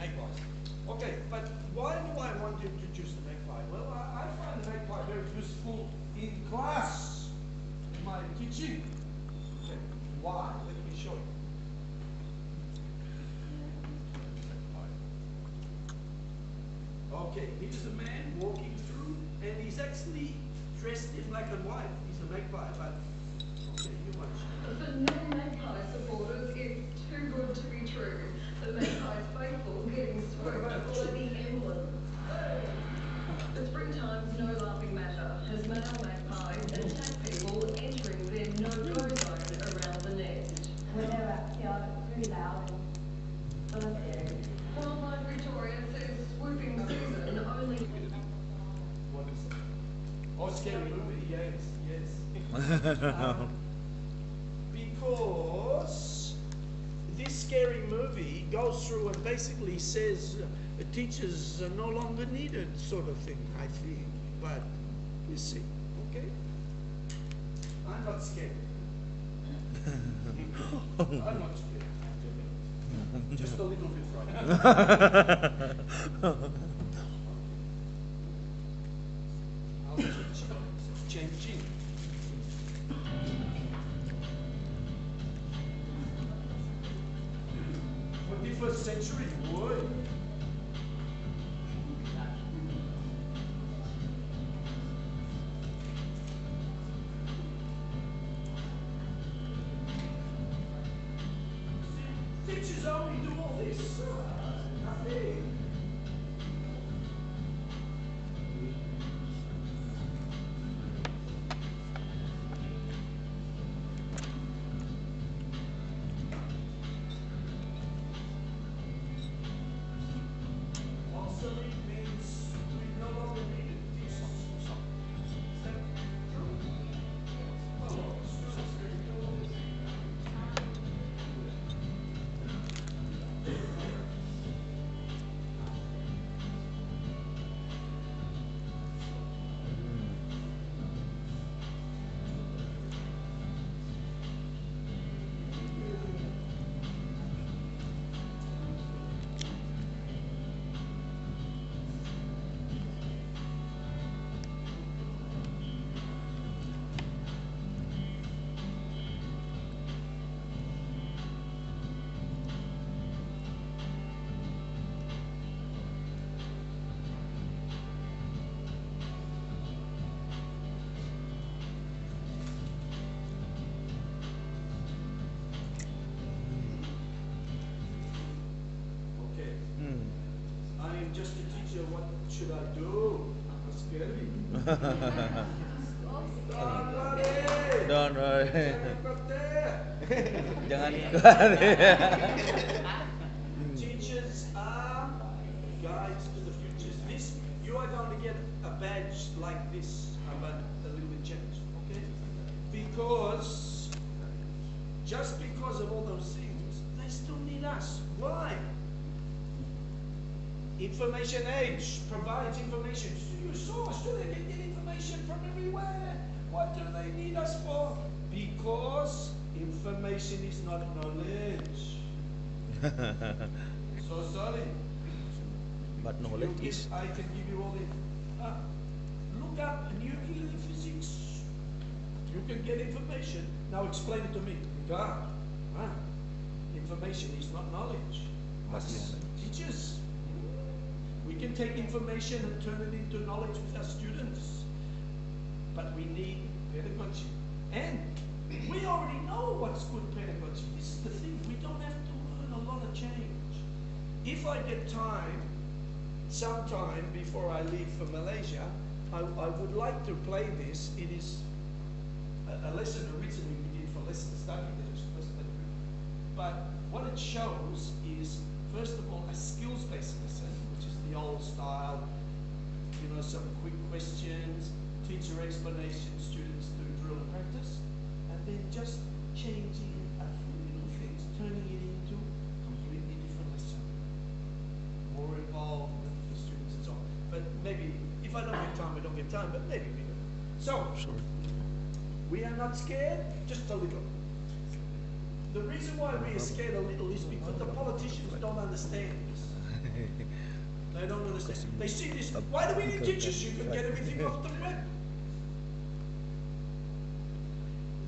magpies. Okay, but why do I want to introduce the magpie? Well, I find the magpie very useful in class, in my teaching. Okay, why? Let me show you. Okay, here's a man walking through, and he's actually dressed in black and white. He's a magpie, but okay, you watch. For non-magpie supporters, it's too good to be true. The magpie's faithful getting swept for the emblem. The springtime's no laughing matter as male magpies attack people entering their no-go zone around the nest. When they're outside, it's pretty loud and sort of scary. Wildlife Victoria says swooping season only... What is it? Oh, scary movie, yes. Because this scary movie goes through and basically says teachers are no longer needed, sort of thing, I think. But you see, okay? I'm not scared. I'm not scared. Just a little bit frightened. I'll teach you. Changing. 21st century, boy. Teachers only do all this. Nothing. Just a teacher, what should I do? I'm scary. Don't worry. Jangan Teachers are guides to the future. This, you are going to get a badge like this, but a little bit changed, okay? Because, just because of all those things, they still need us. Why? Information age provides information. You saw Australia can get information from everywhere. What do they need us for? Because information is not knowledge. So sorry. But knowledge is. I can give you all the. Look up nuclear physics. You can get information. Now explain it to me. God, information is not knowledge. Us teachers. We can take information and turn it into knowledge with our students. But we need pedagogy. And we already know what's good pedagogy. This is the thing. We don't have to learn a lot of change. If I get time, sometime before I leave for Malaysia, I would like to play this. It is a lesson originally we did for lesson study. But what it shows is, first of all, a skills-based lesson, which is the old style, you know, some quick questions, teacher explanation, students do drill and practice, and then just changing a few little things, turning it into a completely different lesson. More involved with the students and so on. But maybe, if I don't get time, I don't get time, but maybe we do. So, we are not scared, just a little. The reason why we are scared a little is because the politicians don't understand this. They don't understand. They see this. Why do we need teachers? You can get everything off the web.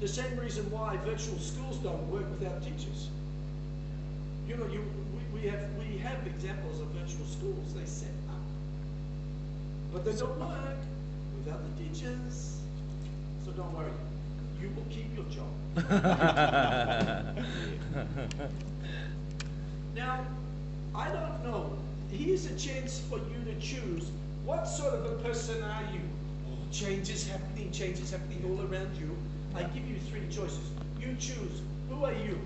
The same reason why virtual schools don't work without teachers. You know, we have examples of virtual schools they set up, but they don't work without the teachers. So don't worry, you will keep your job. Now, I don't know. Here's a chance for you to choose. What sort of a person are you? Oh, change is happening all around you. I give you three choices. You choose. Who are you?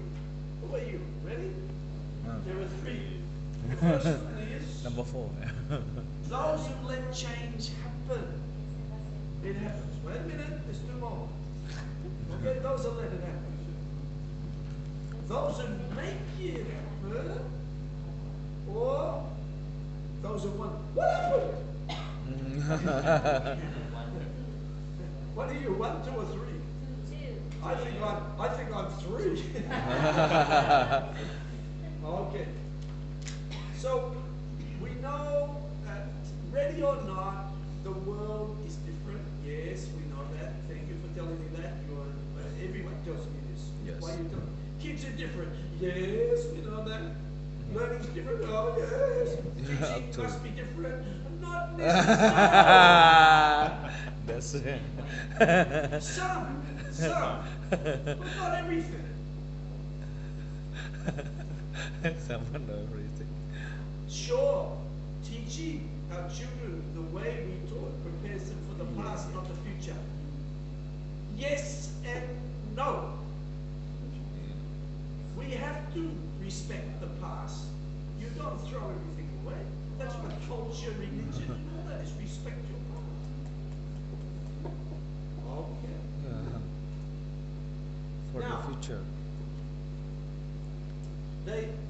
Who are you? Ready? There are three. The first one is Number 4. those who let change happen. It happens. Wait a minute, there's two more. Okay, those who let it happen. Those who make it happen, or those who want. What happened? What are you? 1, 2, or 3? 2. I think I'm 3. Okay. So we know that, ready or not, the world is different. Yes, we know that. Thank you for telling me that. Everyone tells me this. Yes. Why you tell me? Kids are different. Yes, we know that. Learning's different. Oh, yes. Teaching must be different. Not necessarily. That's it. Some, but not everything. Someone know everything. Sure, teaching our children the way we taught prepares them for the past, not the future. Yes and no. We have to respect the past. You don't throw everything away. That's what culture, religion, and all that is. Respect your past. Okay. For Now, the future.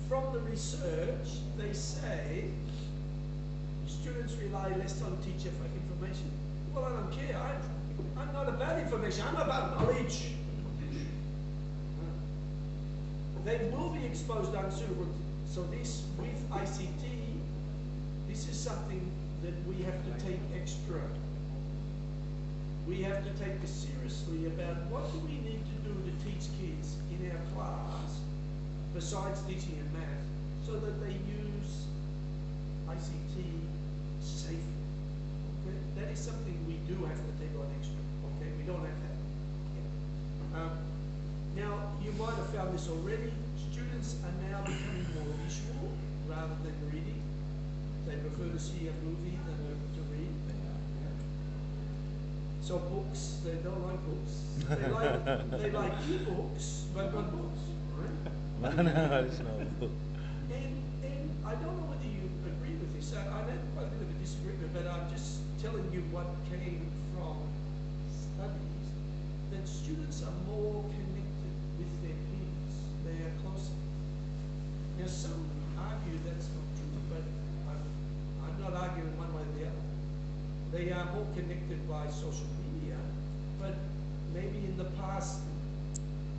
From the research, they say students rely less on teacher for information. Well, I don't care. I'm not about information. I'm about knowledge. They will be exposed to unsuitable. So this, with ICT, this is something that we have to take extra. We have to take this seriously about what do we need to do to teach kids in our class besides teaching in math, so that they use ICT safely. Okay? That is something we do have to take on extra. Okay, we don't have that. Yeah. Now, you might have found this already. Students are now becoming more visual rather than reading. They prefer to see a movie than to read. Yeah. So books, they don't like books. They like e-books, but not books. Right? No, it's no book. And I don't know whether you agree with this. I had quite a bit of a disagreement, but I'm just telling you what came from studies, that students are more connected with their peers. They are closer. Now, some argue that's not true, but I'm not arguing one way or the other. They are more connected by social media, but maybe in the past,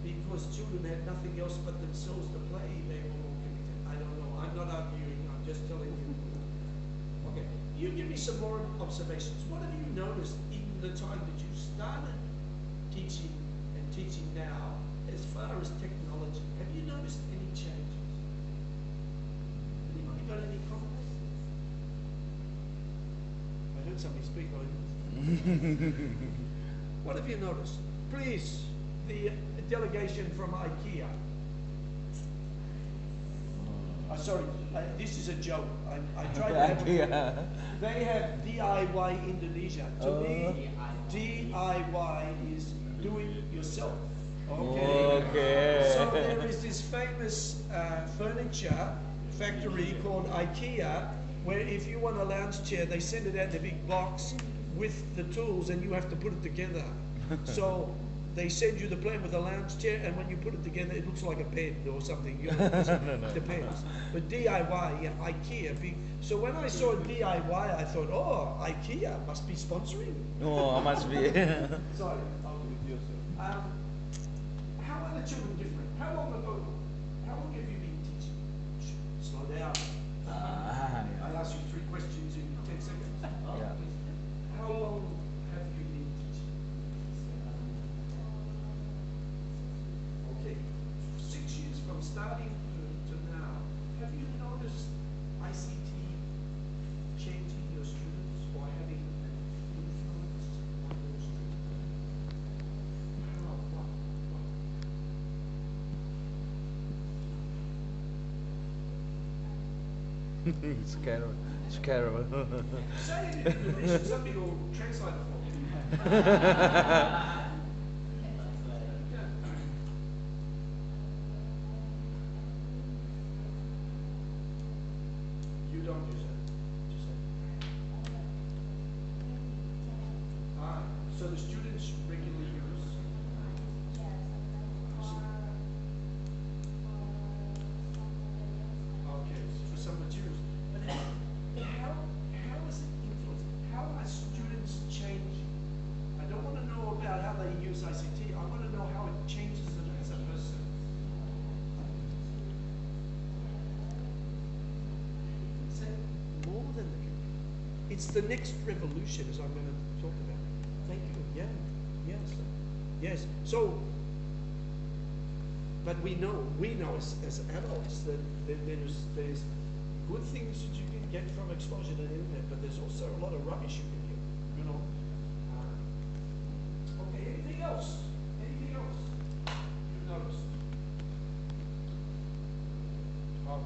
because children had nothing else but themselves to play, they were more connected. I don't know. I'm not arguing. I'm just telling you. Okay. You give me some more observations. What have you noticed in the time that you started teaching and teaching now, as far as technology? Have you noticed any changes? Anybody got any comments? I heard somebody speak on it. What have you noticed? Please, the delegation from IKEA. Sorry, this is a joke. I tried to have IKEA. They have DIY Indonesia. To me, DIY is do it yourself. Okay. So there is this famous furniture factory called IKEA, where if you want a lounge chair, they send it out in a big box with the tools, and you have to put it together. So they send you the plan with a lounge chair, and when you put it together, it looks like a bed or something. You know, it depends. But DIY, yeah, IKEA. So when I saw DIY, I thought, oh, IKEA must be sponsoring. Oh, must be. Sorry, I'll do it yourself. How are the children different? How long have you been teaching? Slow down. Scarab. Scarab. Say it in English, somebody will translate it for me. You don't use it. Just say. So the students regularly use. Okay, for some materials. But how is it influenced? How are students changing? I don't want to know about how they use ICT. I want to know how it changes them as a person. Is that more than the computer? It's the next revolution, as I'm going to talk about. Thank you. Yeah. Yes. Yes. So, but we know as adults that there's good things that you can get from exposure to the internet, but there's also a lot of rubbish you can get. You know. Okay. Anything else? Anything else you've noticed? Oh,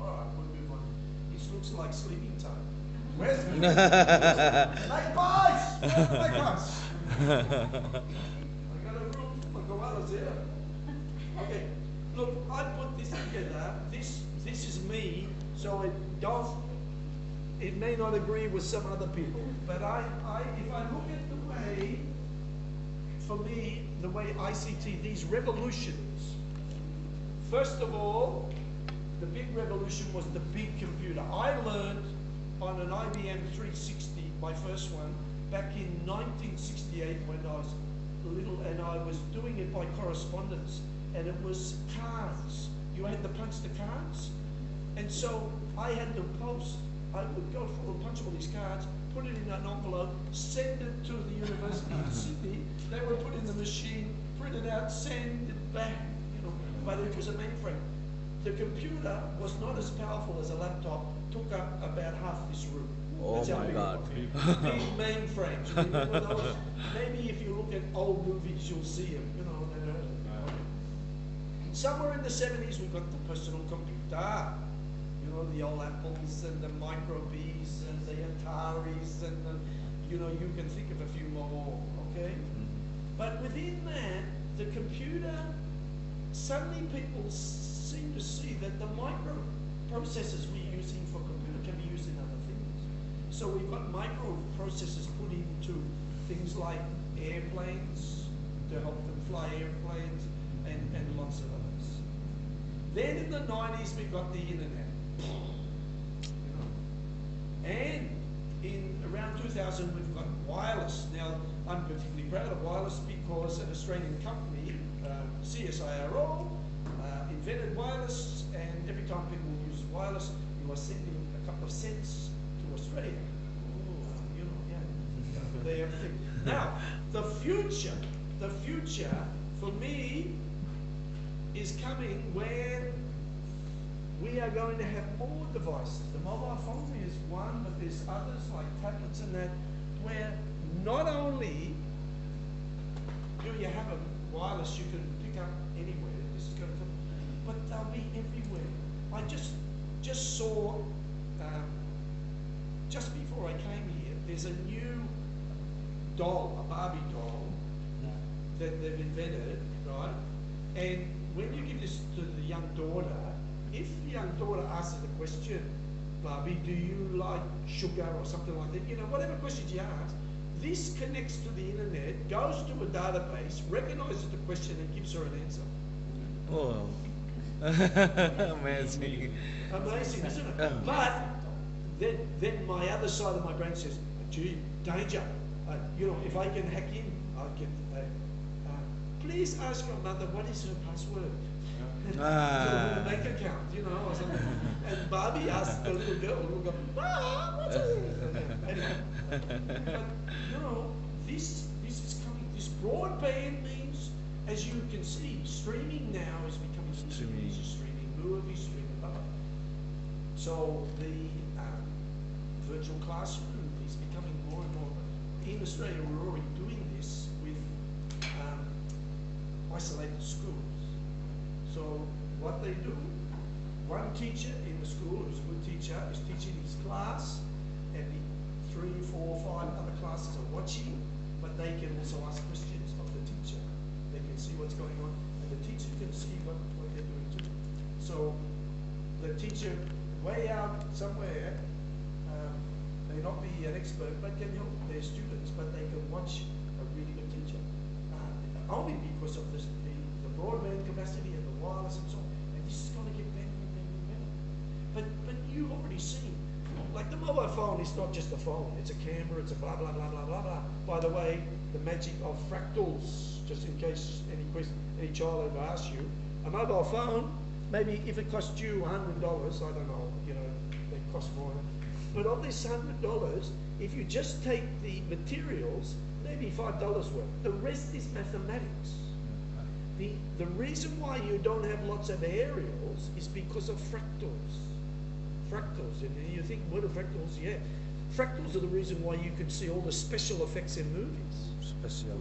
all right. We'll move on. This looks like sleeping time. Where's the magpies? Magpies. I got a room full of koalas here. Okay, look, I put this together. This is me, so it may not agree with some other people, but if I look at the way, for me, the way ICT, these revolutions. First of all, the big revolution was the big computer. I learned on an IBM 360, my first one, back in 1968 when I was little, and I was doing it by correspondence, and it was cards. You had to punch the cards, and so I had to post. I would go through and punch all these cards, put it in an envelope, send it to the University of Sydney. They would put in the machine, print it out, send it back. You know, but it was a mainframe. The computer was not as powerful as a laptop. Took up about half this room. Oh That's how my big it God. was. Big mainframes. Remember those? Maybe if you look at old movies, you'll see them. You know, somewhere in the 70s, we got the personal computer. You know, the old Apples and the Micro Bs and the Ataris and the, you know, you can think of a few more. Okay, but within that, the computer, suddenly people seem to see that the microprocessors we're using for computer can be used in other things. So we've got microprocessors put into things like airplanes to help them fly airplanes and lots of others. Then in the 90s we got the internet. You know. And in around 2000 we've got wireless. Now I'm particularly proud of wireless because an Australian company, CSIRO, invented wireless, and every time people use wireless, you are sending a couple of cents to Australia. You know, yeah, they everything. Now, the future for me is coming when we are going to have more devices. The mobile phone is one, but there's others like tablets and that, where not only do you have a wireless you can pick up anywhere, this is going to come, but they'll be everywhere. I just saw, just before I came here, there's a new doll, a Barbie doll, that they've invented, right? And when you give this to the young daughter, if the young daughter asks the question, Barbie, do you like sugar or something like that, you know, whatever questions you ask, this connects to the internet, goes to a database, recognizes the question and gives her an answer. Oh, amazing. Amazing, isn't it? But then my other side of my brain says, gee, danger. You know, if I can hack in, I can. Please ask your mother what is her password to her bank account, you know, or something. And Barbie asked the little girl, "Ah, what's it?" Anyway, but you know, this is coming. This broadband means, as you can see, streaming now is becoming easy. Streaming movies, streaming blah. So the virtual classroom is becoming more and more. In Australia, we're already doing this with isolated schools. So what they do one teacher in the school who's a good teacher is teaching his class, and the 3, 4, 5 other classes are watching, but they can also ask questions of the teacher. They can see what's going on, and the teacher can see what they're doing too. So the teacher way out somewhere may not be an expert, but can help their students, but they can watch a really good teacher. Only because of the broadband capacity and the wireless and so on. And this is going to get better and better and better. But you've already seen, like the mobile phone is not just a phone, it's a camera, it's a blah, blah, blah, blah, blah, blah. By the way, the magic of fractals, just in case any child ever asks you, a mobile phone, maybe if it cost you $100, I don't know, they cost more. But of this $100, if you just take the materials, maybe $5 worth. The rest is mathematics. The reason why you don't have lots of aerials is because of fractals. Fractals, and you think, what are fractals? Yeah. Fractals are the reason why you can see all the special effects in movies. Special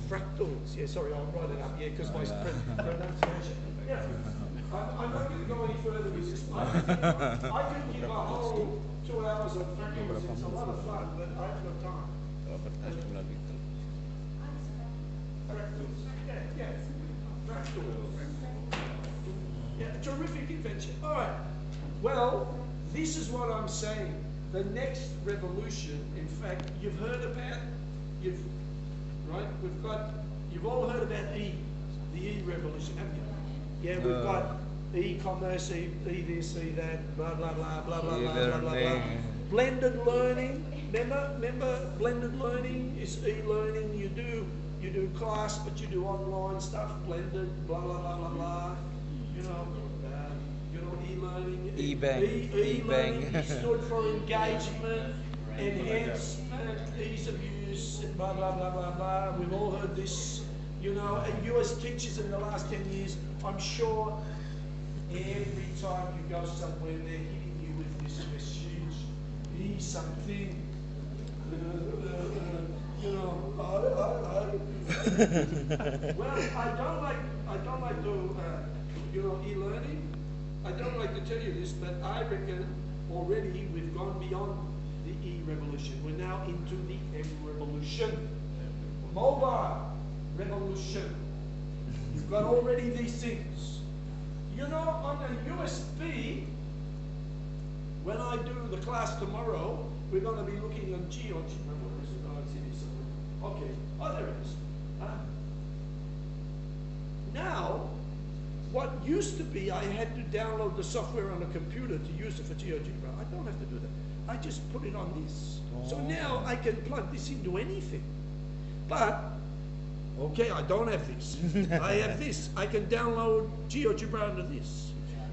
Fractals. Yeah, sorry, I'll write it up. Yeah, because my pronunciation. Yeah. I'm not going to go any further with this. I could give a whole 2 hours of fractals. It's a lot of fun, but I haven't got time. Fractals. Yeah. Fractals. Yeah, terrific invention. All right. Well, this is what I'm saying. The next revolution, in fact, you've heard about, right? You've all heard about the e-revolution, haven't you? Yeah, we've got e-commerce, e-this, e-that, blah, blah, blah, blah, blah, blah, blah, blah, blah. Blended learning. Remember, blended learning is e-learning. You do class, but you do online stuff, blended, blah, blah, blah, blah, blah. E-learning. E-learning stood for engagement, enhancement, ease of use, and blah, blah, blah, blah, blah. We've all heard this, and you as teachers in the last 10 years, I'm sure every time you go somewhere, they're hitting you with this message, e-something. Well, I don't like to, e-learning. I don't like to tell you this, but I reckon already we've gone beyond the E-revolution. We're now into the M-revolution. Mobile revolution. You've got already these things. On a USB, when I do the class tomorrow, we're going to be looking at GeoGebra. Okay. Oh, there it is. Now, what used to be, I had to download the software on a computer to use it for GeoGebra. I don't have to do that. I just put it on this. So now I can plug this into anything. But, okay, I don't have this. I have this. I can download GeoGebra onto this.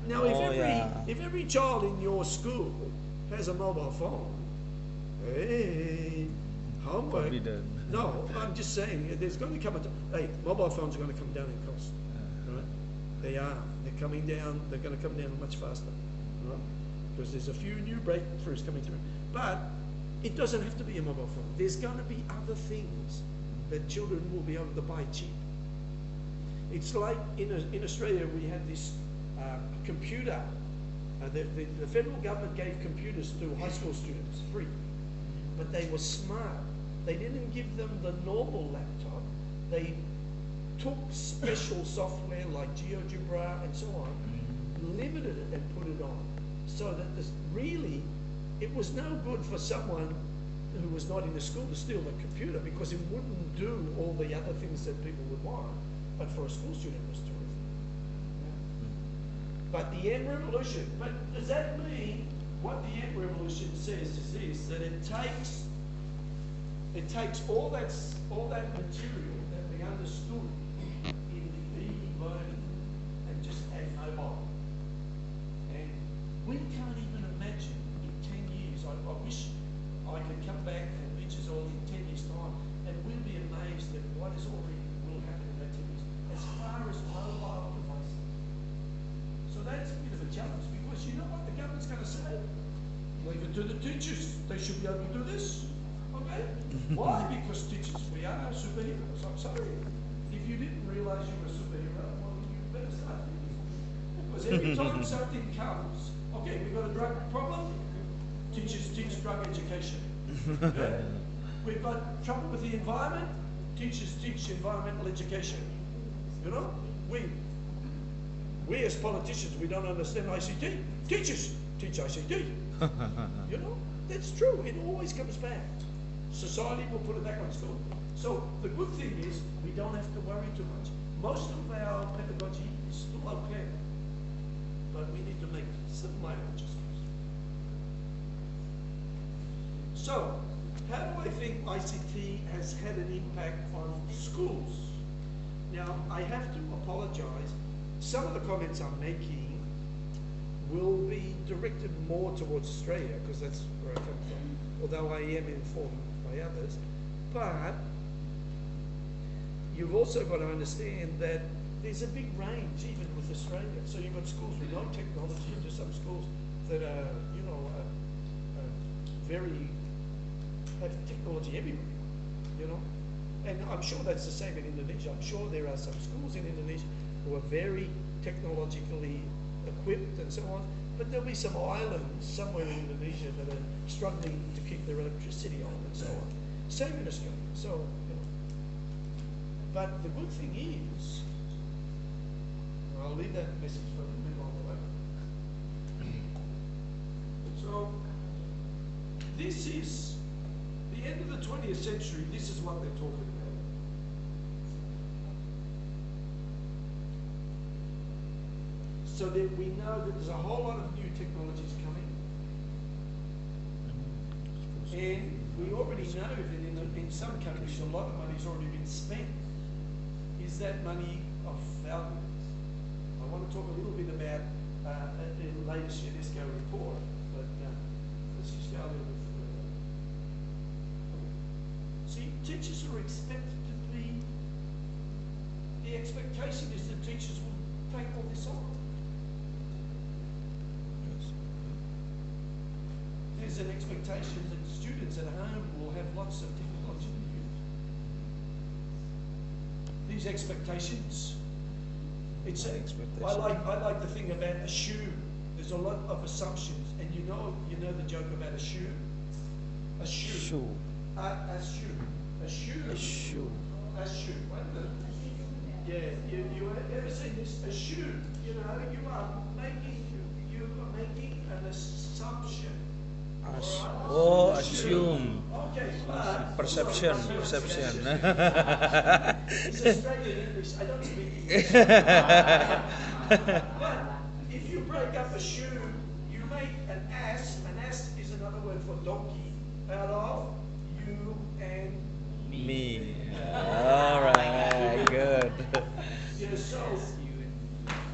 Now, if every child in your school has a mobile phone, hey, homework. No, I'm just saying, there's going to come a time. Hey, mobile phones are going to come down in cost. Right? They are. They're coming down. They're going to come down much faster. Right? Because there's a few new breakthroughs coming through. But it doesn't have to be a mobile phone. There's going to be other things that children will be able to buy cheap. It's like in Australia, we had this computer. The federal government gave computers to high school students free, but they were smart. They didn't give them the normal laptop. They took special software like GeoGebra and so on, limited it and put it on, so that it was no good for someone who was not in the school to steal the computer, because it wouldn't do all the other things that people would want. But for a school student, it was terrific. Yeah. But the M revolution. But does that mean what the M revolution says is this: that it takes all that material that we understood in the e-learning and just add mobile. And we can't even imagine in 10 years. I wish I could come back and teach us all in 10 years' time, and we'll be amazed at what is already will happen in that 10 years as far as mobile devices. So that's a bit of a challenge, because you know what the government's going to say? Leave it to the teachers. They should be able to do this. Okay? Why? Because teachers, we are superheroes. I'm sorry. If you didn't realise you were a superhero, well, you better start doing this. Because every time something comes, okay, we've got a drug problem, teachers teach drug education. Yeah? We've got trouble with the environment, teachers teach environmental education. You know, we as politicians, we don't understand ICT. Teachers teach ICT. You know, that's true. It always comes back. Society will put it back on school. So the good thing is we don't have to worry too much. Most of our pedagogy is still okay, but we need to make some minor adjustments. So, how do I think ICT has had an impact on schools? Now, I have to apologize. Some of the comments I'm making will be directed more towards Australia, because that's where I come from, although I am informed by others. But you've also got to understand that there's a big range even with Australia. So you've got schools with no technology, and just some schools that are, you know, very, have technology everywhere, you know. And I'm sure that's the same in Indonesia. I'm sure there are some schools in Indonesia who are very technologically equipped and so on, but there'll be some islands somewhere in Indonesia that are struggling to keep their electricity on and so on. Same in Australia. So, you know. But the good thing is, well, I'll leave that message for a bit longer later. So, this is the end of the 20th century. This is what they're talking about. So that we know that there's a whole lot of new technologies coming. And we already know that in some countries a lot of money's already been spent. Is that money of value? I want to talk a little bit about the latest UNESCO report, but let's just go a little bit further. See, teachers are expected to be, the expectation is that teachers will take all this on. There's an expectation that students at home will have lots of technology to use. These expectations, it's I like the thing about assume. There's a lot of assumptions, and you know the joke about assume. Assume. Assume. Wait a minute. Yeah, you ever seen this? Assume. You know, you are making an assumption. Oh, assume. Okay, but Perception. It's Australian English. I don't speak English. But if you break up assume, you make an ass. An ass is another word for donkey. Out of you and Me. All right, good. Yeah, so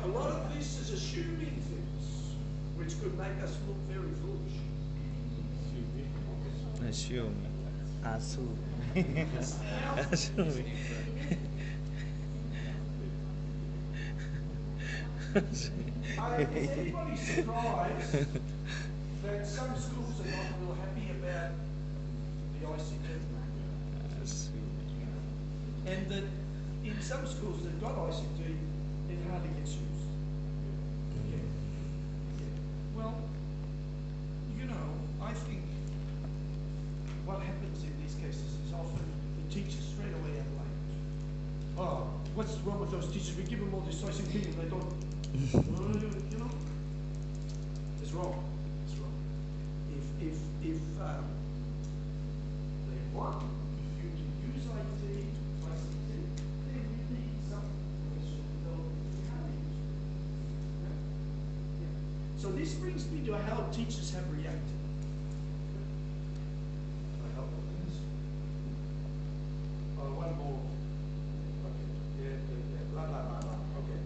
a lot of this is assuming things, which could make us look very foolish. Assume. Assume. Assume. Is anybody surprised that some schools are not real happy about the ICT? And that in some schools that got ICT, it hardly gets used. Yeah. Well, you know, I think what happens in these cases is often the teachers straight away are blamed. Oh, what's wrong with those teachers? We give them all this ICT and they don't, you know, it's wrong. It's wrong. If they want you to use ICT, then you need something that should develop how to use it. Yeah. So this brings me to how teachers have reacted. One more. Okay. Yeah. Blah, blah, blah, blah. Okay.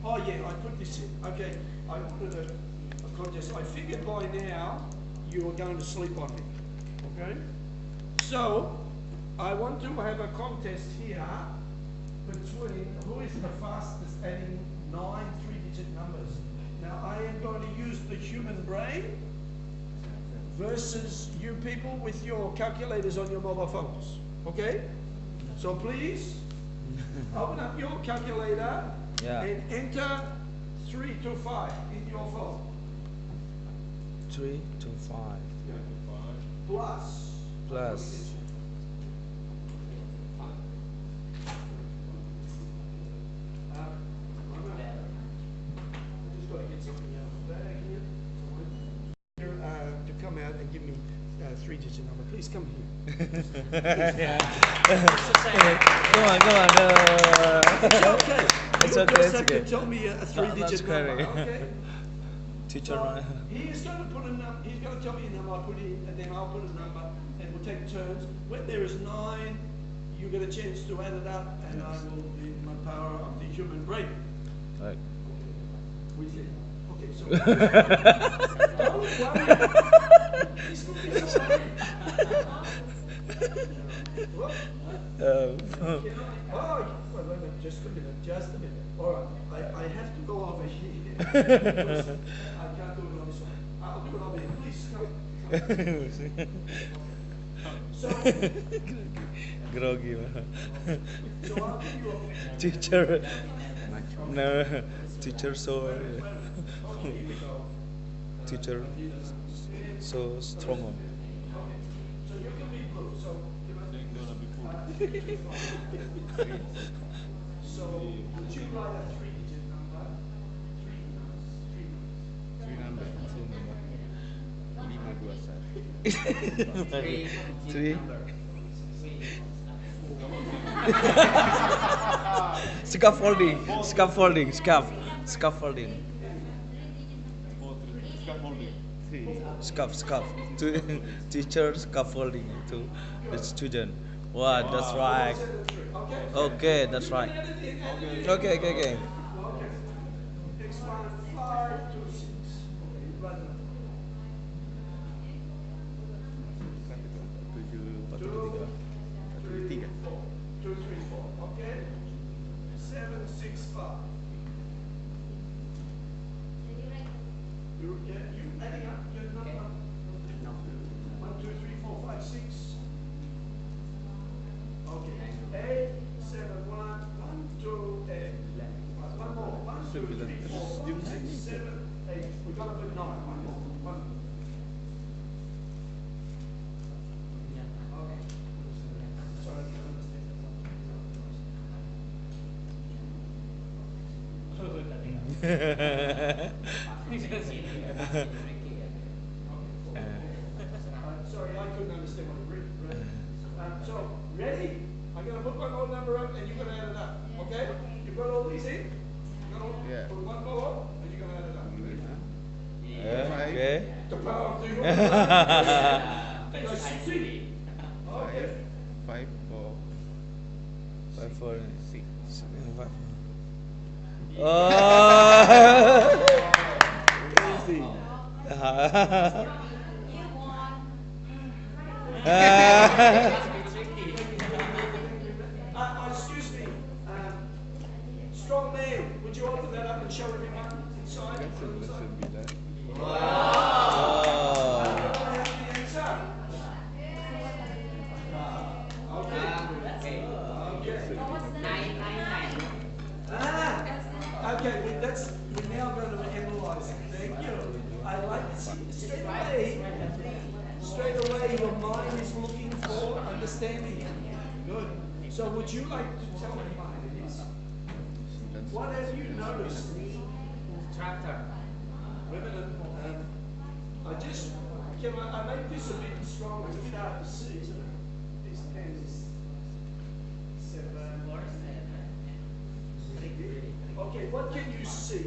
Oh yeah, I put this in. Okay. I wanted a contest. I figured by now you are going to sleep on me. Okay? So I want to have a contest here between who is the fastest adding 9 three-digit numbers. Now I am going to use the human brain versus you people with your calculators on your mobile phones. Okay? So please, open up your calculator and enter 3 to 5 in your phone. 3 to 5 Plus. plus I just got to get something out of the bag here. To come out and give me a 3-digit number. Please come here. Come on, come on, no. It's okay. It's You okay, just it's have to okay. tell me a 3-digit number, scary. okay? Teacher, So he's going to put a number. He's going to tell me a number. I'll put in, and then I'll put a number, and we'll take turns. When there is 9, you get a chance to add it up, and I will, in my power of the human brain. right. With it. Okay, so don't worry. He's going to be so worried. Whoop. Um, Oh, wait, wait, wait, just a minute. All right, I have to go over here. Because I can't do it on this one. I'll do it over here. Please come. So Groggy. I'll give you a Teacher. No, teacher so okay, here we go. teacher so strong. Okay, so you can be blue. So so would you write a 3-digit number? Three. Scaffolding. Scuff. Teacher scaffolding to the student. Wow, that's right. Okay, that's right. Okay. Okay. Next one, 5 to 6. Okay, right now. 2, 3, 4. 2, 3, 4. Okay. 7, 6, 5. You adding up? You're not up. 1, 2, 3, 4, 5, 6. Okay. 8, 7, 1, 1, 2, 8. One more. 1, 2, 3, 4, 5, 6, 7, 8. We got to put 9. One more. Okay. Sorry. Sorry, I couldn't understand what you read. So, ready? I'm going to put one more number up and you're going to add it up. Okay? You've got all these in? You got all? Yeah. Put one more and you're going to add it up. Okay. The power of the human brain. Guys, see? Okay. 5, 4, 5, 4, 6. 5. Oh. Easy. Excuse me. Strong man, would you open that up and show everyone inside? Oh. I have the answer. Okay, we're now going to analyze it. Thank you. I like to see straight away your mind is looking for understanding. Good. So would you like to tell me what have you noticed? Tractor. Wait a minute. I make this a bit stronger. It's a bit hard to see, isn't it? These pens. 7. Okay, what can you see?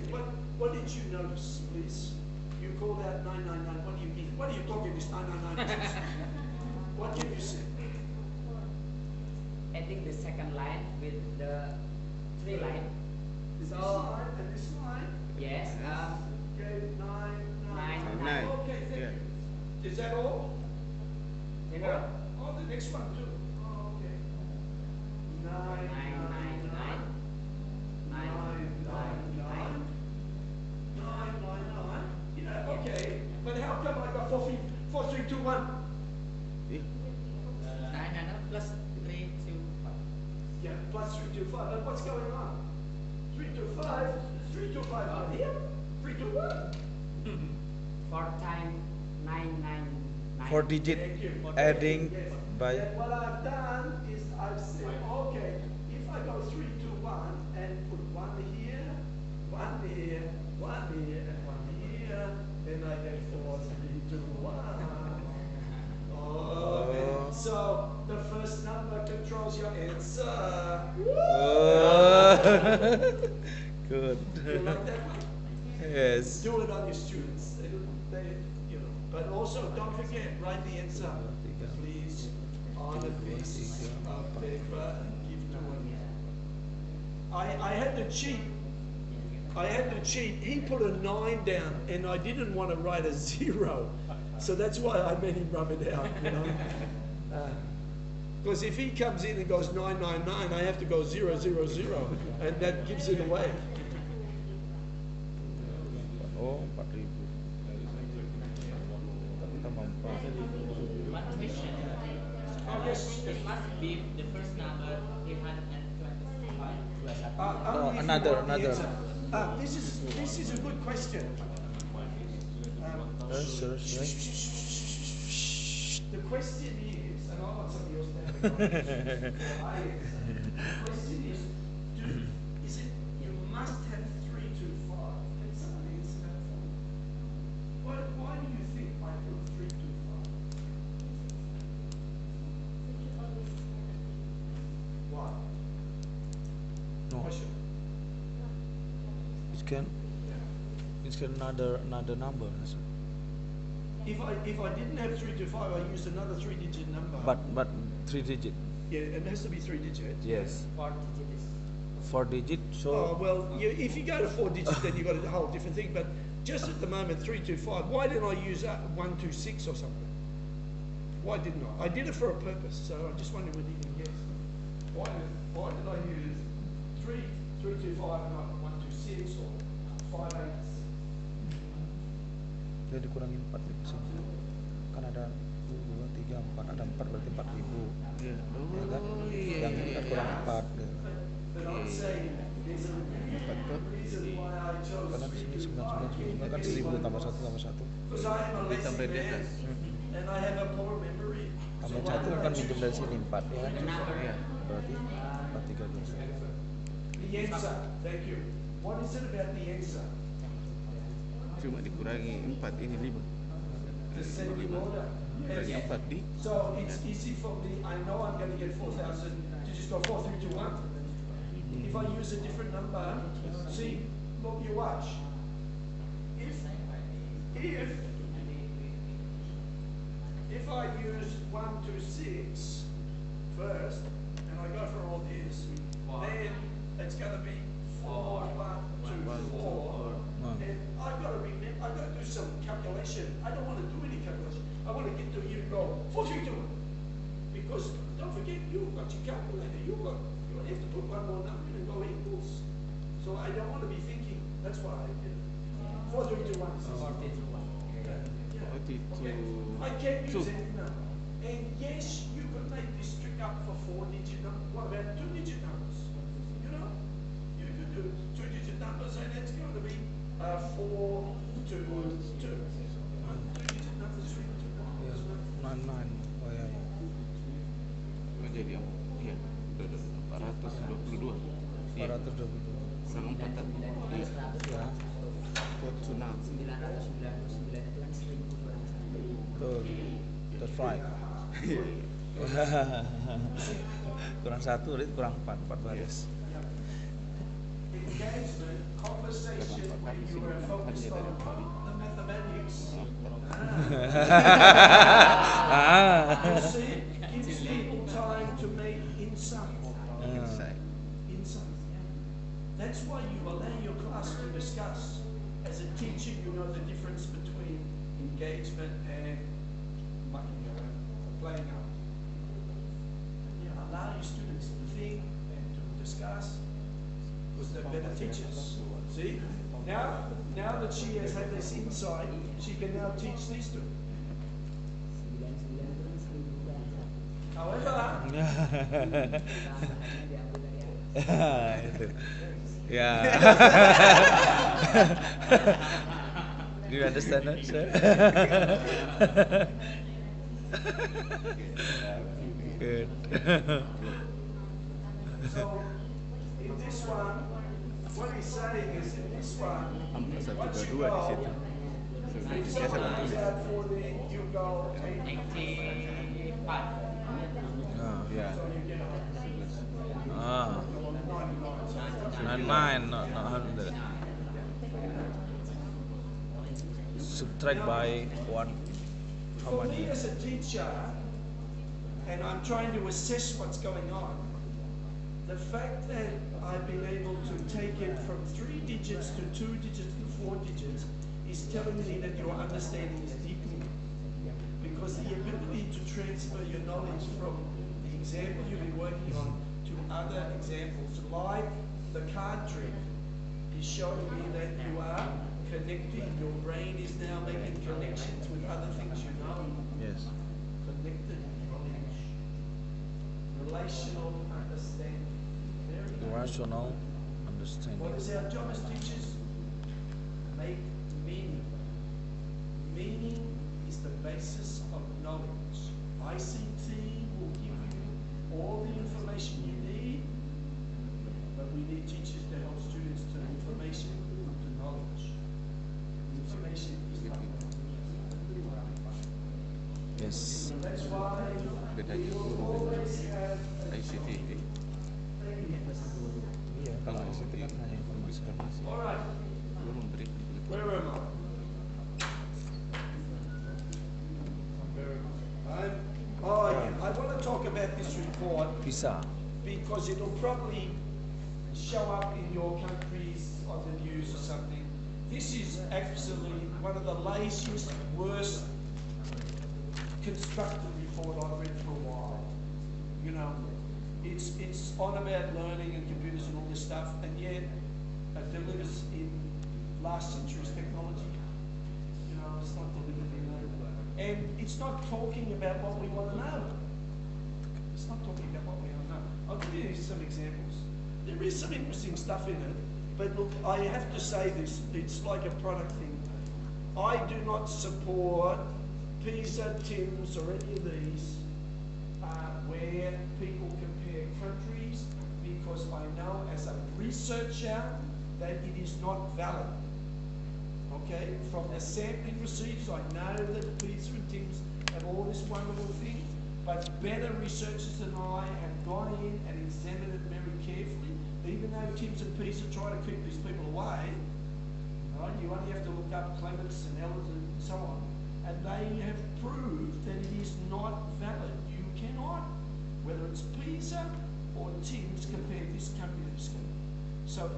What did you notice, please? You called out 999. What do you mean? What are you talking this 999? What can you see? I think the second line with the 3 line. This So line and this line. yes, Okay, 9. 9. Okay, thank Yeah. you. Is that all? general. Oh, the next one too. Oh, okay. 9, 999. 999. 999. Yeah, okay. But how come I got 4, 3, 2, 1? 999 plus 3 2 5. Yeah, plus 3, 2, 5. But what's going on? 3, 2, 5. 3 to 5 are here. 3 to 1. 4 times 999. 4 digit Thank you. adding Yes. by Then what I've done is I've said, okay, if I go 3 to 1 and put 1 here, 1 here, 1 here, and 1 here, then I get 4, 3 to 1. Okay. So the first number controls your answer. Oh. Good. You like that one? Yes. Do it on your students. You know. But also, don't forget, write the answer, please, on a piece of paper and give to him. I had to cheat. He put a 9 down, and I didn't want to write a 0, so that's why I made him rub it out. You know. Because if he comes in and goes 999, I have to go 000, and that gives it away. Oh, 4.000. Tambah 4. One question. Oh, yes. It must be the first number 325. No, Only if you another. want the answer. This is a good question. Sure. The question is, and I want somebody else to have a conversation. The question is, is it you must have 3 to 5? Can somebody answer that for me? Why do you think I put 3 to 5? Why? No, Question. it can another number. If I didn't have 3 to 5, I used another 3-digit number. But 3 digit. Yeah, it has to be 3 digits. Yes. 4 digits. 4 digit. So Oh, well, if you go to 4 digits, then you've got a whole different thing. But just at the moment, 3 to 5. Why didn't I use 1 to 6 or something? Why didn't I? I did it for a purpose, so I just wondered whether you can guess. Why did I use 3 to 5 and not 1 to 6 or 5 8? dia dikurangin 4 kan ada 2, 3, 4 ada 4 berarti 4.000 Ya. ya kan? Oh, iya. Yang ini kan kurang 4 gitu. But I'm saying there's a reason why I chose Karena di 3 sini to 5. 999 kan 1000 tambah 1 tambah 1 Because I am a lazy Tambah di man atas. and I have a poor memory. tambah So why 1 did kan I minjem choose dari sini 4 ya kan? Ya. Berarti 413. the answer? Thank you. What is it about the answer? Cuma dikurangi 4 ini 5. Descending order. Kurangi Yes. 4 di. So it's easy for me. I know I'm going to get 4,000 to just go 4, 3, 2, 1. If I use a different number, see, look, you watch. If I use 1 to 6 first, and I go for all this, then it's going to be 4, 1, 2, 4. And I've got to remember, I've got to do some calculation. I don't want to do any calculation. I want to get to you and go 4, 3, 2. Because don't forget, you've got your calculator. You have to put one more number in and go equals. So I don't want to be thinking. That's why I did it. 4, 3, 2, 1. 42. Yeah. 42. Okay. I can use any number. And yes, you could make this trick up for 4-digit numbers. What about 2-digit numbers? You know, you could do 2-digit numbers, and it's going to be 4, 2, 2. 2-digit numbers, 3, 2, 1. Ya, 99. Oh ya. Menjadi yang iya. 422. Iya. 422. Kurang 4 tadi. Iya. Ya. 49. 999 itu kan 1000 kurang 1. Betul. That's right. kurang 1 berarti kurang 4 baris. Engagement, conversation when you are focused on the mathematics. You see, it gives people time to make insight. Insight. Insight. That's why you allow your class to discuss. As a teacher, you know the difference between engagement and mucking around, playing out. You allow your students to think and to discuss, because they're better teachers. See? Now that she has had this insight, she can now teach these two. 99 itu kan 1000 kurang 1. However, Itu diambil dari atas. Itu. Yeah. Do you understand that, sir? Good. So, in this one, what he's saying is in this one, once you dua di situ. go, Sebenarnya if biasa someone lah is tulis. out for the, you go 84. Ya. so you get 100. Ah, 99, not 100. Subtract by 1. How For me many? as a teacher, and I'm trying to assess what's going on, the fact that I've been able to take it from 3 digits to 2 digits to 4 digits is telling me that your understanding is deepening. Because the ability to transfer your knowledge from the example you've been working on to other examples, like the card trick, is showing me that you are connecting. Your brain is now making connections with other things you know. Yes. Connected knowledge. Relational understanding. Very good. Rational What understanding. is our job as teachers? Make meaning. Meaning is the basis of knowledge. ICT will give you all the information you need, but we need teachers to help students turn information to knowledge. Information is not knowledge. Yes. That's why we will always have ICT. Iya, kalau ICT kan hanya informasi. all right, Belum memberikan where am I? Oh, yeah. I want to talk about this report Bisa. because it'll probably show up in your countries on the news or something. This is absolutely one of the laziest, worst constructed report I've read for a while. You know, it's on about learning and computers and all this stuff, and yet it delivers in last century's technology. You know, it's not delivered in that. And it's not talking about what we want to know. It's not talking about what we want to know. I'll give you some examples. There is some interesting stuff in it, but look, I have to say this, it's like a product thing. I do not support PISA, TIMS, or any of these where people compare countries, because I know as a researcher that it is not valid. Okay, from the sampling procedures, I know that PISA and TIMS have all this wonderful thing, but better researchers than I have gone in and examined it very carefully. Even though TIMS and PISA try to keep these people away, right? You only have to look up Clements and Ellers and so on, and they have proved that it is not valid. You cannot, whether it's PISA or TIMS, compare this country to this country. So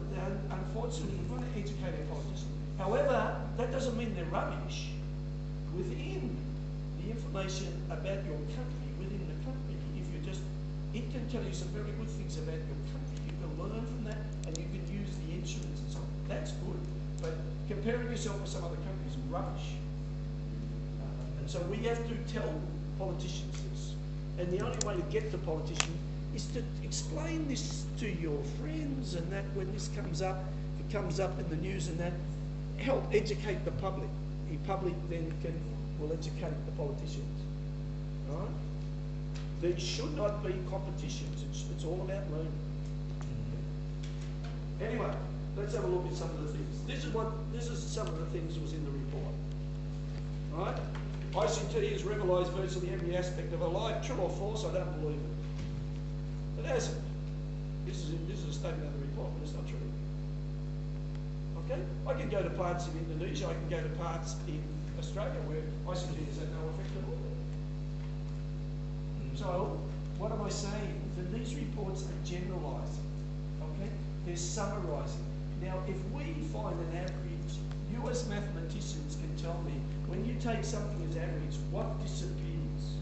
unfortunately, we've got to educate our politicians. However, that doesn't mean they're rubbish. Within the information about your country, within the country, if you just, it can tell you some very good things about your country. You can learn from that, and you can use the instruments and so on. That's good. But comparing yourself with some other countries is rubbish. And so we have to tell politicians this. And the only way to get to politicians is to explain this to your friends, and that when this comes up, if it comes up in the news and that, help educate the public. The public then will educate the politicians. Right? There should not be competitions. It's all about learning. Anyway, let's have a look at some of the things. This is some of the things that was in the report. Right? ICT has revolutionised virtually every aspect of our life. True or false? I don't believe it. It hasn't. This is a statement of the report, but it's not true. Okay? I can go to parts in Indonesia, I can go to parts in Australia where ICT has had no effect at all. So, what am I saying? That these reports are generalising. Okay? They're summarising. Now, if we find an average, you as mathematicians can tell me, when you take something as average, what disappears?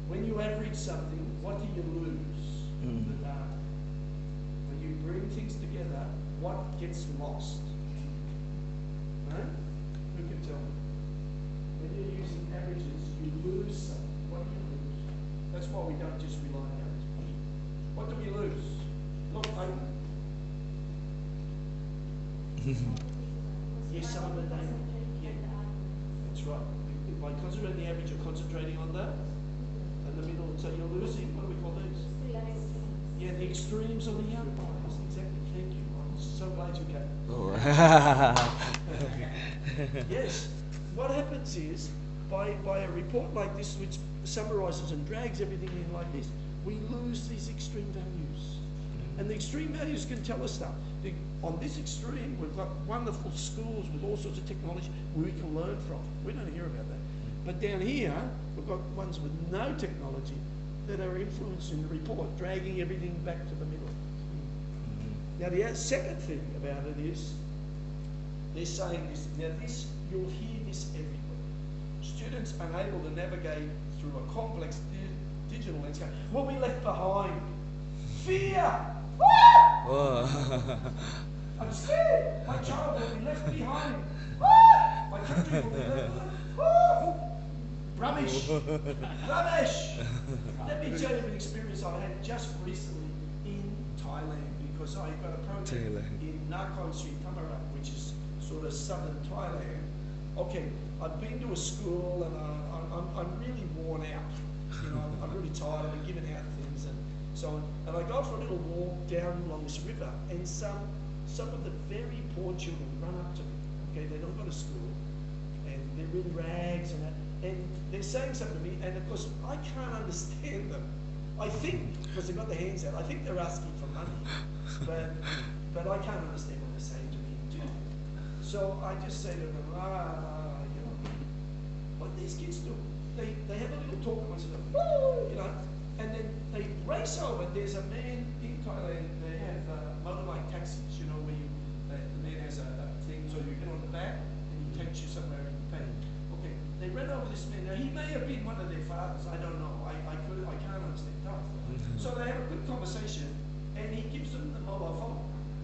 When you average something, what do you lose? The data. When you bring things together, what gets lost? Huh? Who can tell me? When you're using averages, you lose something. What do you lose? That's why we don't just rely on averages. What do we lose? Look, Yes, some of the data. Yeah, that's right. By concentrating the average, you're concentrating on the in the middle, so you're losing. What do we call these? Yeah, the extremes on the outliers. Exactly. Thank you. I'm so glad you came. Oh. Yes. What happens is, by a report like this, which summarises and drags everything in like this, we lose these extreme values. And the extreme values can tell us stuff. On this extreme, we've got wonderful schools with all sorts of technology we can learn from. We don't hear about that. But down here, we've got ones with no technology that are influencing the report, dragging everything back to the middle. Now, the second thing about it is, they're saying this. Now, this, you'll hear this everywhere. Students unable to navigate through a complex digital landscape will be left behind. Fear! I'm scared. My child will be left behind. My country will be left behind. Rubbish. Rubbish. Let me tell you an experience I had just recently in Thailand, because I got a program in Nakhon Sri Thammarat, which is sort of southern Thailand. Okay, I've been to a school and I'm really worn out. You know, I'm really tired. I've been giving out things and so on. And I go for a little walk down along this river, and some of the very poor children run up to me. Okay, they don't go to school, and they're in rags and that, and they're saying something to me, and of course I can't understand them. I think, because they've got their hands out, I think they're asking for money, but I can't understand what they're saying to me too. So I just say to them, you know, what these kids do, they have a little talk amongst them, you know, and then they race over. There's a man in Thailand, they have motorbike taxis, you know, where the man has a thing, so you get on the back and he takes you somewhere and you pay. Okay, they ran over this man. Now, he may have been one of their fathers, I don't know. I can't understand that. So they have a good conversation, and he gives them the mobile phone.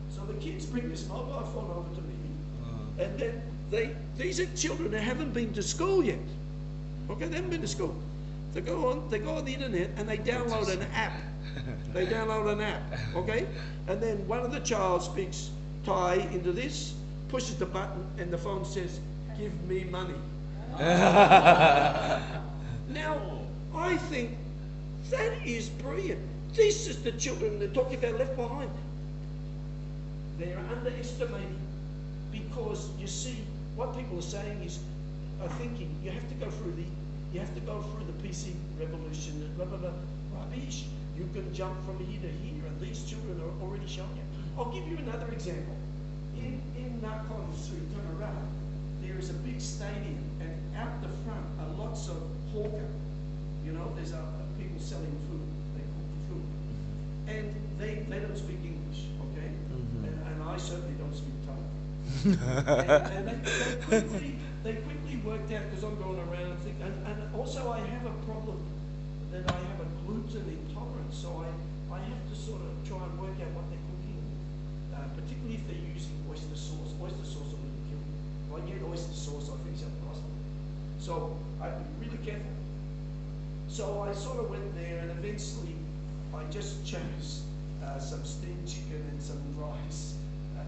So the kids bring this mobile phone over to me, and then these are children that haven't been to school yet. Okay, they haven't been to school. They go on the internet and they download an app. They download an app, okay? And then one of the child speaks Thai into this, pushes the button, and the phone says, "Give me money." Now, I think that is brilliant. This is the children they're talking about left behind. They're underestimating, because you see, what people are saying is, are thinking, you have to go through the PC revolution, and blah, blah, blah. Rubbish. You can jump from here to here, and these children are already showing it. I'll give you another example. In Nakhon Sri Thammarat, there is a big stadium, and out the front are lots of hawker. You know, there's people selling food. They cook food, and they don't speak English, okay? And I certainly don't speak Thai. and they quickly worked out, because I'm going around and also I have a problem that I have a gluten intolerance, so I have to sort of try and work out what they're cooking, particularly if they're using oyster sauce. Oyster sauce will really kill me. If I get oyster sauce, I finish up the hospital. So I have to be really careful. So I sort of went there, and eventually I just chose some steamed chicken and some rice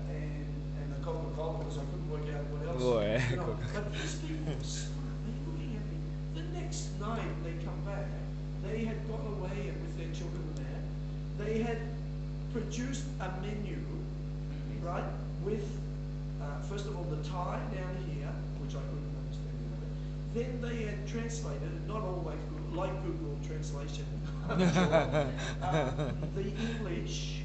and a Coca-Cola, because I couldn't work out what else. You know, but these people are smart. They're looking at me. The next night they come back. They had gone away with their children there. They had produced a menu, right, with first of all the Thai down here, which I couldn't understand any of it. Then they had translated, not all like Google translation, the English.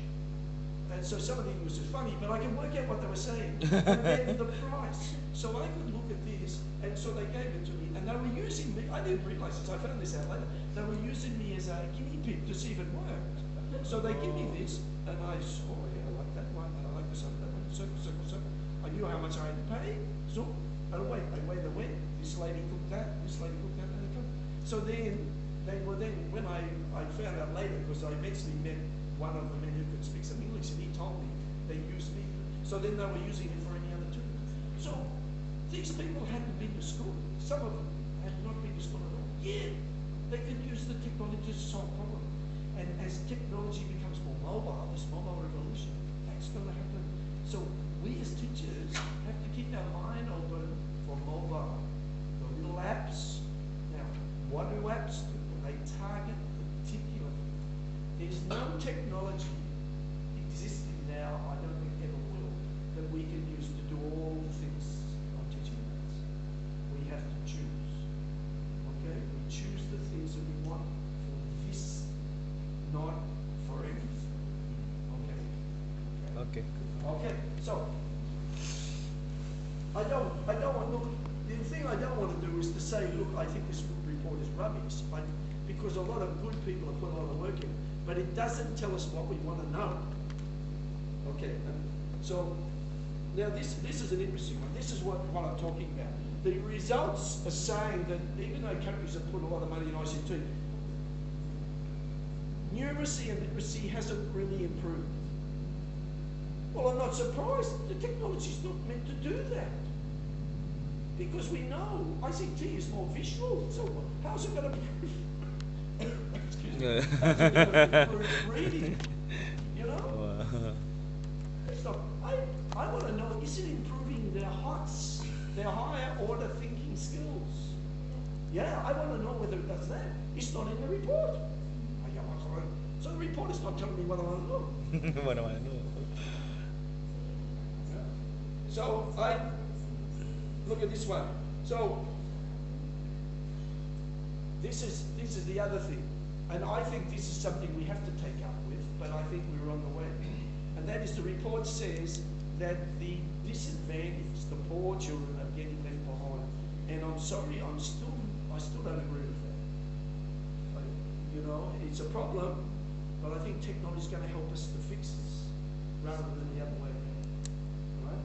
And so some of the English was funny, but I can work out what they were saying. And then the price. So I could look at this, and so they gave it to me. And they were using me, I didn't realize this, I found this out later. They were using me as a guinea pig to see if it worked. So they give me this, and I saw, I like that one, and I like this other one, circle, circle, circle. I knew how much I had to pay, so I wait, they went, this lady cooked that, and they cooked. So then, when I found out later, because I eventually met one of the men who could speak some English, and he told me they used me. So then they were using it for any other tool. So these people hadn't been to school. Some of them had not been to school at all. Yeah, they could use the technology to solve problems. And as technology becomes more mobile, this mobile revolution, that's going to happen. So we as teachers have to keep our mind open for mobile, the little apps. Now, what do apps do? They target particular. There's no technology existing now, I don't think ever will, that we can use to do all the things I'm teaching maths. We have to choose. Okay? We choose the things that we want for this, not for everything. Okay? Okay. Okay, so I don't want, look, the thing I don't want to do is to say, look, I think this report is rubbish, because a lot of good people have put a lot of work in, but it doesn't tell us what we want to know. Okay, so now this is an interesting one. This is what I'm talking about. The results are saying that even though countries have put a lot of money in ICT, numeracy and literacy hasn't really improved. Well, I'm not surprised. The technology's not meant to do that. Because we know ICT is more visual. So how's it going to improve? Excuse me. How's it going to improve reading? You know? So I want to know, is it improving their HOTS, their higher order thinking skills? Yeah, I want to know whether it does that. It's not in the report. I go, so the report is not telling me what I want to know. What do I know? So look at this one. So this is the other thing, and I think this is something we have to take up with, but I think we're on the way. And that is, the report says that the disadvantaged, the poor children, are getting left behind. And I'm sorry, I still don't agree with that. You know, it's a problem, but I think technology is going to help us to fix this rather than the other way around. Right?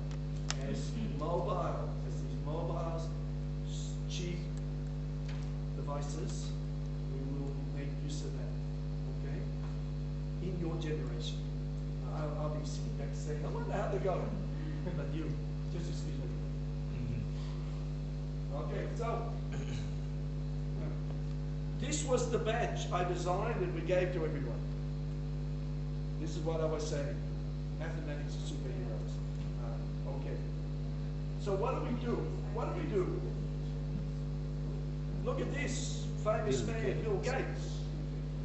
As these mobiles, cheap devices, we will make use of that. Okay? In your generation. I'll be sitting back saying, I wonder how they're going. But you, just excuse me. Okay, so this was the badge I designed and we gave to everyone. This is what I was saying. Mathematics are superheroes. Okay. So what do we do? What do we do? Look at this famous man, Bill Gates.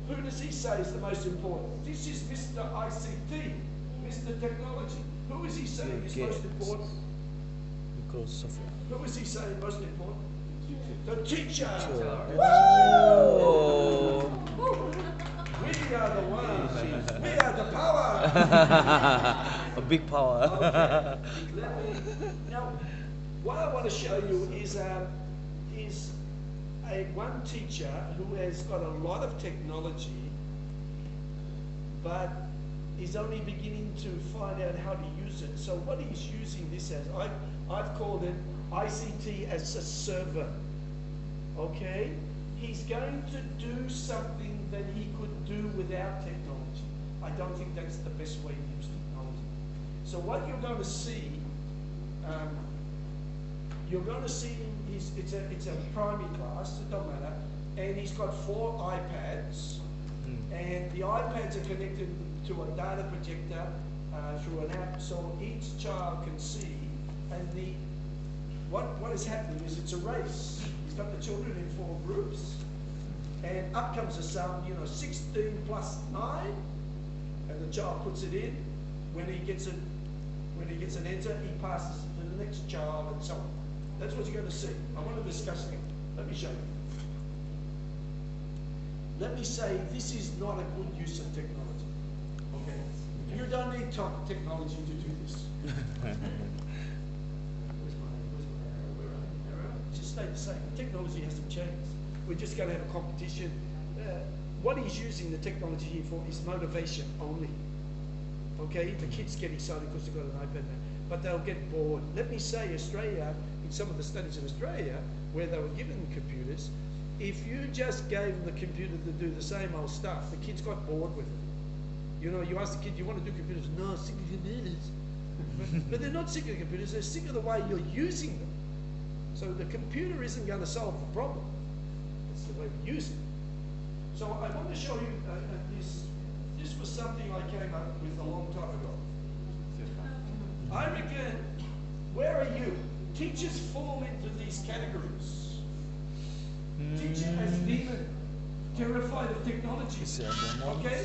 Who does he say is the most important? This is Mr. ICT, Mr. Technology. Who is he saying is most important? Who is he saying most important? The teacher. Oh. We are the ones. We are the power. A big power. Okay. Now, what I want to show you is one teacher who has got a lot of technology, but is only beginning to find out how to use it. So what he's using this as, I've called it ICT as a server. Okay? He's going to do something that he could do without technology. I don't think that's the best way to use technology. So what you're going to see, it's a primary class, it doesn't matter, and he's got 4 iPads, and the iPads are connected to a data projector through an app, so each child can see, and what is happening is it's a race. He's got the children in 4 groups, and up comes the sum, 16 plus 9, and the child puts it in. When he gets an answer, he passes it to the next child, and so on. That's what you're going to see. I want to discuss it. Let me show you. Let me say this is not a good use of technology. Okay? You don't need technology to do this. Just stay the same. The technology hasn't changed. We're just going to have a competition. What he's using the technology here for is motivation only. Okay? The kids get excited because they've got an iPad now, but they'll get bored. Let me say, Australia, in some of the studies in Australia, where they were given computers, if you just gave them the computer to do the same old stuff, the kids got bored with it. You ask the kid, you want to do computers? No, sick of computers. But they're not sick of computers, they're sick of the way you're using them. So the computer isn't going to solve the problem. It's the way we use it. So I want to show you this was something I came up with a long time ago. I reckon, where are you? Teachers fall into these categories. Teacher as demon, terrified of technology. Isi agama. Okay?